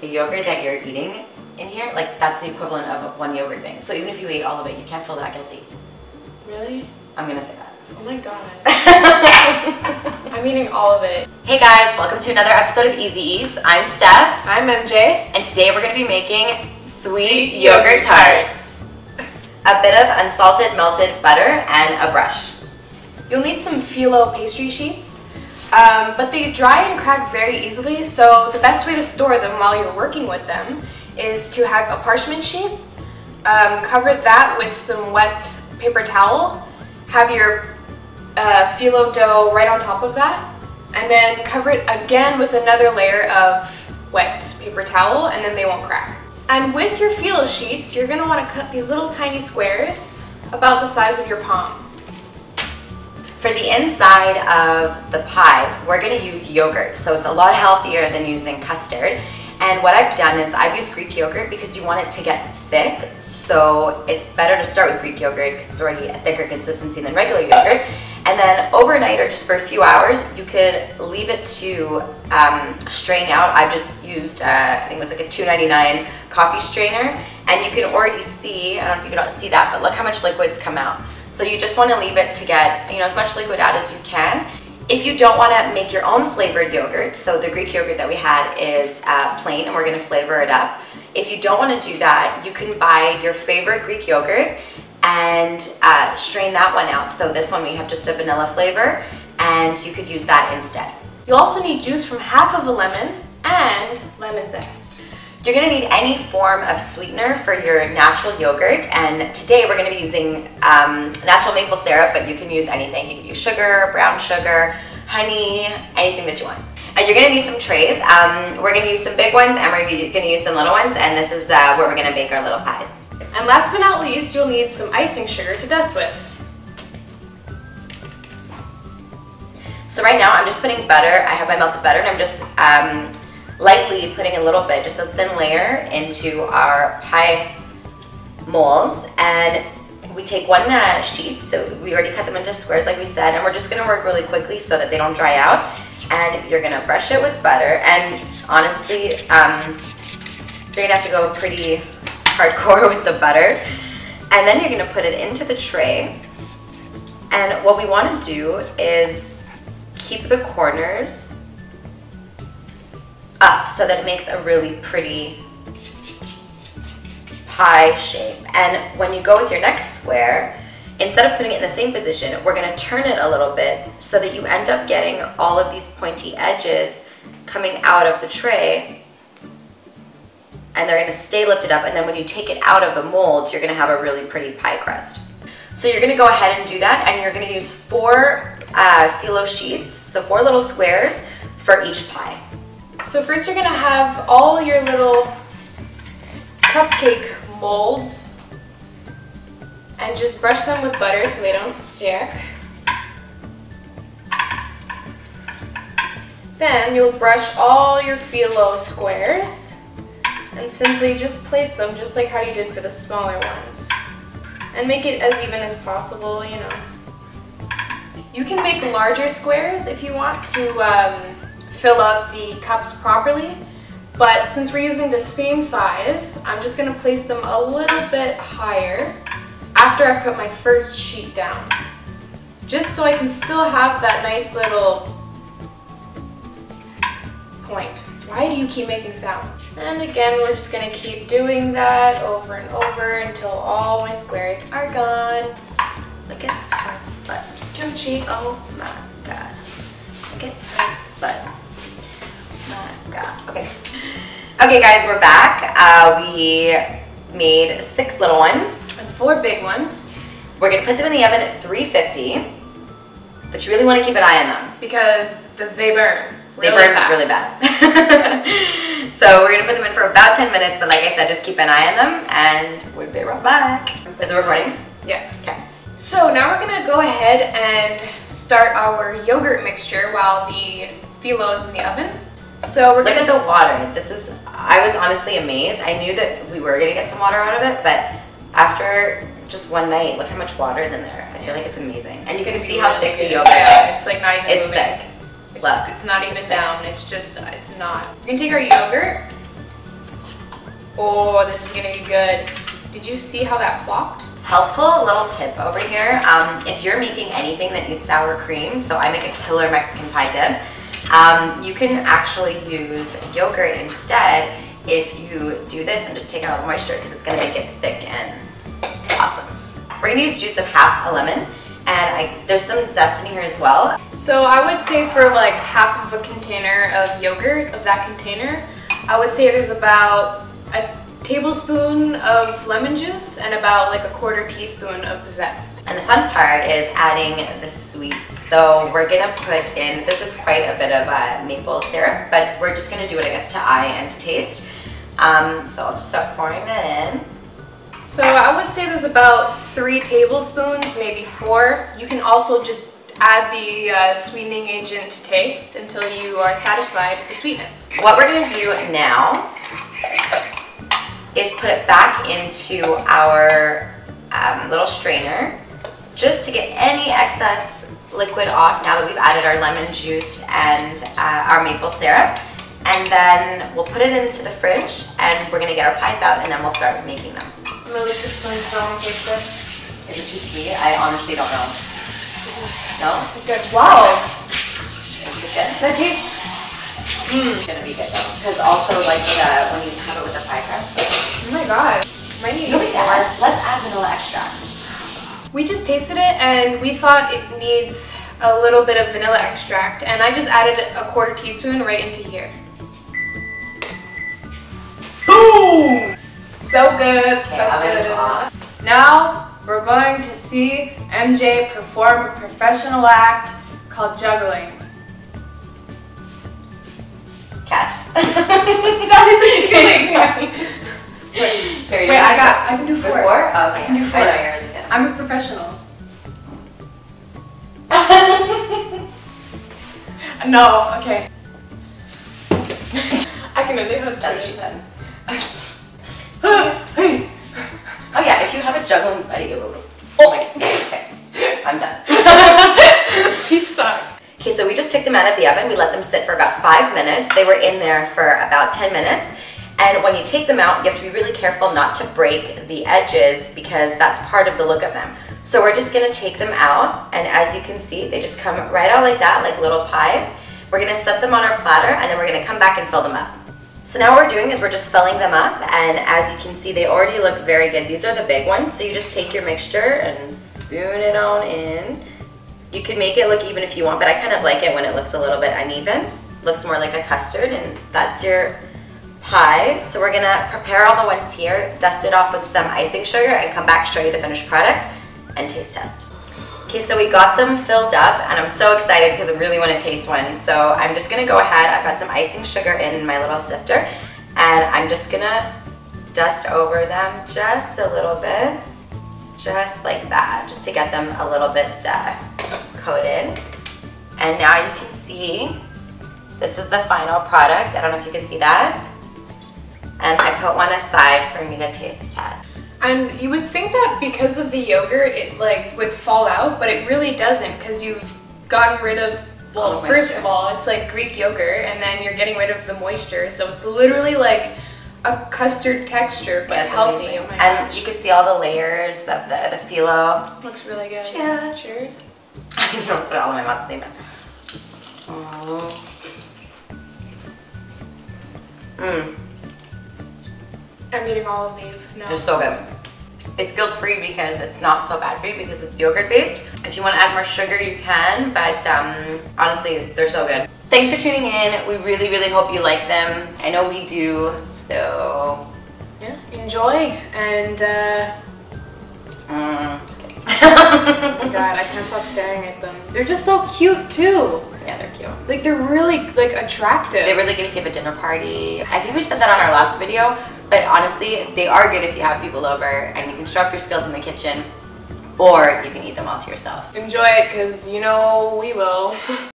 the yogurt that you're eating in here, like that's the equivalent of one yogurt thing. So even if you ate all of it, you can't feel that guilty. Really? I'm gonna say that. Oh my god. I'm eating all of it. Hey guys, welcome to another episode of Easy Eats. I'm Steph. I'm MJ. And today we're gonna be making Sweet Yogurt Tarts. A bit of unsalted melted butter and a brush. You'll need some phyllo pastry sheets, but they dry and crack very easily, so the best way to store them while you're working with them is to have a parchment sheet, cover that with some wet paper towel, have your phyllo dough right on top of that, and then cover it again with another layer of wet paper towel, and then they won't crack. And with your phyllo sheets, you're going to want to cut these little tiny squares about the size of your palm. For the inside of the pies, we're going to use yogurt, so it's a lot healthier than using custard. And what I've done is I've used Greek yogurt because you want it to get thick, so it's better to start with Greek yogurt because it's already a thicker consistency than regular yogurt. And then overnight or just for a few hours, you could leave it to strain out. I've just used, I think it was like a $2.99 coffee strainer, and you can already see, I don't know if you can see that, but look how much liquid's come out. So you just want to leave it to get, as much liquid out as you can. If you don't want to make your own flavored yogurt, so the Greek yogurt that we had is plain and we're going to flavor it up. If you don't want to do that, you can buy your favorite Greek yogurt and strain that one out. So this one we have just a vanilla flavor and you could use that instead. You'll also need juice from half of a lemon and lemon zest. You're going to need any form of sweetener for your natural yogurt, and today we're going to be using natural maple syrup, but you can use anything. You can use sugar, brown sugar, honey, anything that you want. You're going to need some trays. We're going to use some big ones and we're going to use some little ones, and this is where we're going to bake our little pies. And last but not least, you'll need some icing sugar to dust with. So right now I'm just putting butter. I have my melted butter and I'm just lightly putting a little bit, just a thin layer, into our pie molds, and we take one sheet, so we already cut them into squares like we said, and we're just going to work really quickly so that they don't dry out. And you're going to brush it with butter, and honestly you're going to have to go pretty hardcore with the butter, and then you're going to put it into the tray. And what we want to do is keep the corners up so that it makes a really pretty pie shape. And when you go with your next square, instead of putting it in the same position, we're going to turn it a little bit so that you end up getting all of these pointy edges coming out of the tray, and they're going to stay lifted up, and then when you take it out of the mold, you're going to have a really pretty pie crust. So you're going to go ahead and do that, and you're going to use 4 phyllo sheets, so 4 little squares for each pie. So first you're going to have all your little cupcake molds and just brush them with butter so they don't stick. Then you'll brush all your phyllo squares and simply just place them just like how you did for the smaller ones. And make it as even as possible, You can make larger squares if you want to fill up the cups properly, but since we're using the same size, I'm just going to place them a little bit higher after I've put my first sheet down, just so I can still have that nice little point. Why do you keep making sounds? And again, we're just going to keep doing that over and over until all my squares are gone. Look at her butt. Juchi, oh my god. Look at her butt. My god. Okay. Okay guys, we're back. We made 6 little ones. And 4 big ones. We're going to put them in the oven at 350, but you really want to keep an eye on them. Because they burn. They burn really bad. So we're going to put them in for about 10 minutes, but like I said, just keep an eye on them, and we'll be right back. Is it recording? Yeah. Okay. So now we're going to go ahead and start our yogurt mixture while the phyllo is in the oven. So we're Look at the water. I was honestly amazed. I knew that we were going to get some water out of it, but after just one night, look how much water is in there. I feel like it's amazing. And you can see how thick the yogurt is. It's like not even It's moving. thick. Look. It's not even down. It's not. We're going to take our yogurt Oh, this is gonna be good. Did you see how that plopped? Helpful little tip over here, if you're making anything that needs sour cream, so I make a killer Mexican pie dip, you can actually use yogurt instead if you do this and just take out all the moisture, because it's gonna make it thick and awesome. We're gonna use juice of half a lemon, and there's some zest in here as well. So I would say for like half of a container of yogurt, of that container, I would say there's about a tablespoon of lemon juice and about like a quarter teaspoon of zest. And the fun part is adding the sweets. So we're gonna put in, this is quite a bit of maple syrup, but we're just gonna do it, I guess, to eye and to taste. So I'll just start pouring that in. So I would say there's about 3 tablespoons, maybe 4. You can also just add the sweetening agent to taste until you are satisfied with the sweetness. What we're gonna do now is put it back into our little strainer just to get any excess liquid off now that we've added our lemon juice and our maple syrup. And then we'll put it into the fridge and we're gonna get our pies out and then we'll start making them. I'm gonna leave this one because I want to taste it. Is it too sweet? I honestly don't know. No? It's good. Wow! Is it good? That tastes... It's gonna be good though. Because also like when you have it with the pie crust. Oh my god. Might need You know what we add? Let's add vanilla extract. We just tasted it and we thought it needs a little bit of vanilla extract, and I just added a quarter teaspoon right into here. Boom! So good, so good. Now we're going to see MJ perform a professional act called juggling. Catch. Not hit the ceiling. Wait, I can do 4. 4? Oh, okay. I can do 4. I know you're really good. I'm a professional. No, okay. I can do it. That's what she said. Oh yeah, if you have a juggling buddy, it will. Oh my god. Okay, I'm done. He sucked. Okay, so we just took them out of the oven. We let them sit for about 5 minutes. They were in there for about 10 minutes. And when you take them out, you have to be really careful not to break the edges because that's part of the look of them. So we're just gonna take them out, and as you can see, they just come right out like that, like little pies. We're gonna set them on our platter, and then we're gonna come back and fill them up. So now what we're doing is we're just filling them up, and as you can see, they already look very good. These are the big ones, so you just take your mixture and spoon it on in. You can make it look even if you want, but I kind of like it when it looks a little bit uneven. Looks more like a custard, and that's your pie. So we're gonna prepare all the ones here, dust it off with some icing sugar, and come back, show you the finished product, and taste test. Okay, so we got them filled up, and I'm so excited because I really want to taste one. So I'm just gonna go ahead, I've got some icing sugar in my little sifter, and I'm just gonna dust over them just a little bit, just like that, just to get them a little bit coated. And now you can see, this is the final product. I don't know if you can see that. And I put one aside for me to taste test. And you would think that because of the yogurt, it like would fall out, but it really doesn't because you've gotten rid of, well, first of all, it's like Greek yogurt, and then you're getting rid of the moisture. So it's literally like a custard texture, but healthy. Oh my and gosh. you can see all the layers of the phyllo. Looks really good. Cheers. Cheers. I don't put it all in my mouth at the same time. I'm eating all of these. No. They're so good. It's guilt-free because it's not so bad for you because it's yogurt-based. If you want to add more sugar, you can, but honestly, they're so good. Thanks for tuning in. We really, really hope you like them. I know we do, so... Yeah, enjoy, and just kidding. Oh my god, I can't stop staring at them. They're just so cute, too. Yeah, they're cute. Like, they're really, like, attractive. They're really good if you have a dinner party. I think we said that on our last video, but honestly, they are good if you have people over and you can show off your skills in the kitchen, or you can eat them all to yourself. Enjoy it, because you know we will.